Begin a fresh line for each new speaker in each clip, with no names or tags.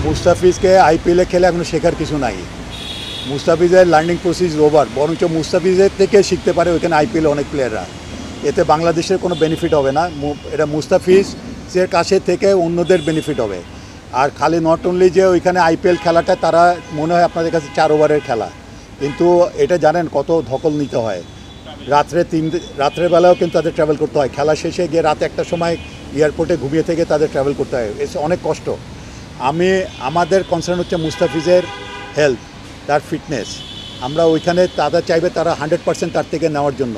মুস্তাফিজকে আইপিএলে খেলে এখনো শেখার কিছু নাই। মুস্তাফিজের লার্নিং প্রসেস ওভার, বরঞ্চ মুস্তাফিজের থেকে শিখতে পারে ওইখানে আইপিএলে অনেক প্লেয়াররা। এতে বাংলাদেশের কোনো বেনিফিট হবে না, এটা মুস্তাফিজের কাছে থেকে অন্যদের বেনিফিট হবে। আর খালি নট অনলি যে ওইখানে আইপিএল খেলাটা তারা মনে হয় আপনাদের কাছে 4 ওভারের খেলা, কিন্তু এটা জানেন কত ধকল নিতে হয়। রাত্রের বেলাও কিন্তু তাদের ট্রাভেল করতে হয়, খেলা শেষে গিয়ে রাত 1টার সময় এয়ারপোর্টে ঘুমিয়ে থেকে তাদের ট্রাভেল করতে হয়, অনেক কষ্ট। আমাদের কনসার্ন হচ্ছে মুস্তাফিজের হেলথ, তার ফিটনেস। আমরা ওইখানে তারা চাইবে তারা 100% তার থেকে নেওয়ার জন্য,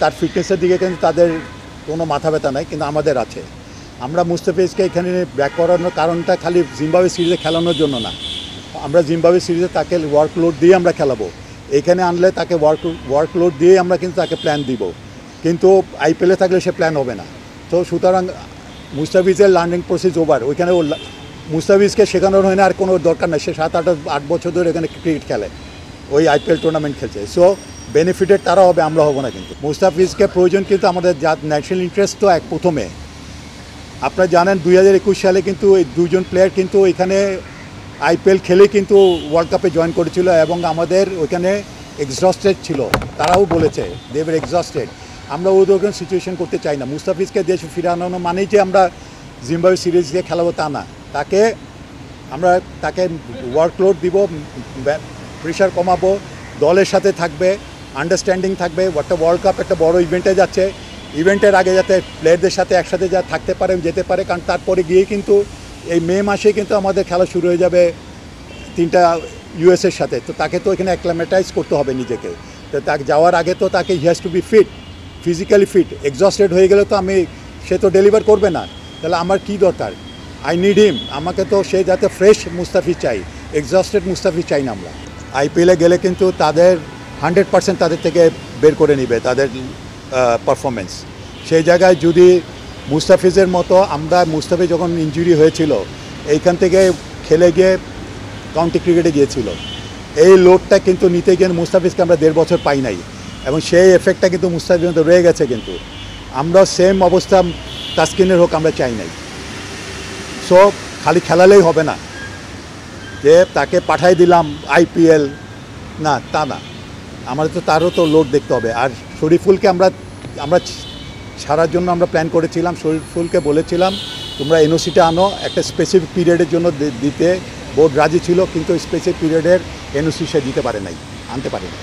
তার ফিটনেসের দিকে কিন্তু তাদের কোনো মাথা ব্যথা নাই, কিন্তু আমাদের আছে। আমরা মুস্তাফিজকে এখানে ব্যাক করানোর কারণটা খালি জিম্বাবুয়ে সিরিজে খেলানোর জন্য না, আমরা জিম্বাবুয়ে সিরিজে তাকে ওয়ার্কলোড দিয়ে আমরা খেলাবো। এখানে আনলে তাকে ওয়ার্কলোড দিয়ে আমরা কিন্তু তাকে প্ল্যান দিব, কিন্তু আইপিএলে থাকলে সে প্ল্যান হবে না। তো সুতরাং মুস্তাফিজের লার্নিং প্রসেস ওভার, ওইখানে মুস্তাফিজকে শেখানোর হয় না, আর কোনো দরকার নেই। সে 7-8 বছর ধরে এখানে ক্রিকেট খেলে, ওই আইপিএল টুর্নামেন্ট খেলছে। সো বেনিফিটেড তারা হবে, আমরা হব না। কিন্তু মুস্তাফিজকে প্রয়োজন, কিন্তু আমাদের যা ন্যাশনাল ইন্টারেস্ট তো প্রথমে আপনারা জানেন 2021 সালে কিন্তু এই 2জন প্লেয়ার কিন্তু এখানে আইপিএল খেলে কিন্তু ওয়ার্ল্ড কাপে জয়েন করেছিল, এবং আমাদের ওইখানে এক্সস্টেড ছিল, তারাও বলেছে দে ওয়্যার এক্সস্টেড। আমরা ওই রকম সিচুয়েশন করতে চাই না। মুস্তাফিজকে দেশে ফিরানো মানেই যে আমরা জিম্বাবুয়ে সিরিজকে খেলাবো তা না, তাকে ওয়ার্কলোড দিব, প্রেশার কমাবো, দলের সাথে থাকবে, আন্ডারস্ট্যান্ডিং থাকবে। একটা ওয়ার্ল্ড কাপ একটা বড় ইভেন্টে যাচ্ছে, ইভেন্টের আগে যাতে প্লেয়ারদের সাথে একসাথে থাকতে পারে, যেতে পারে। কারণ তারপরে গিয়ে কিন্তু এই মে মাসে কিন্তু আমাদের খেলা শুরু হয়ে যাবে 3টা ইউএসের সাথে। তো তাকে তো এখানে অ্যাক্লামেটাইজ করতে হবে নিজেকে। তো তাকে যাওয়ার আগে তো তাকে he has to be fit, physically fit. Exhausted হয়ে গেলে তো সে তো ডেলিভার করবে না। তাহলে আমার কি দরকার? আই নিড হিম। আমাকে তো সে যাতে ফ্রেশ মুস্তাফিজ চাই, এক্সস্টেড মুস্তাফিজ চাই না আমরা। আইপিএলে গেলে কিন্তু তাদের 100% তাদের থেকে বের করে নিবে তাদের পারফরমেন্স। সেই জায়গায় যদি মুস্তাফিজের মতো, মুস্তাফিজ যখন ইনজুরি হয়েছিল এইখান থেকে খেলে গিয়ে কাউন্টি ক্রিকেটে গিয়েছিল, এই লোডটা কিন্তু নিতে গিয়ে মুস্তাফিজকে আমরা 1.5 বছর পাই নাই, এবং সেই এফেক্টটা কিন্তু মুস্তাফিজের মধ্যে রয়ে গেছে। কিন্তু আমরা সেম অবস্থা তাসকিনের হোক আমরা চাই নাই। সো খালি খেলালেই হবে না যে তাকে পাঠাই দিলাম আইপিএল, না তা না, আমাদের তো তারও তো লোড দেখতে হবে। আর শরীফুলকে আমরা ছাড়ার জন্য আমরা প্ল্যান করেছিলাম। শরীফুলকে বলেছিলাম তোমরা এনওসিটা আনো, একটা স্পেসিফিক পিরিয়ডের জন্য দিতে বোর্ড রাজি ছিল, কিন্তু স্পেসিফিক পিরিয়ডের এনওসি সে দিতে পারে নাই, আনতে পারে না।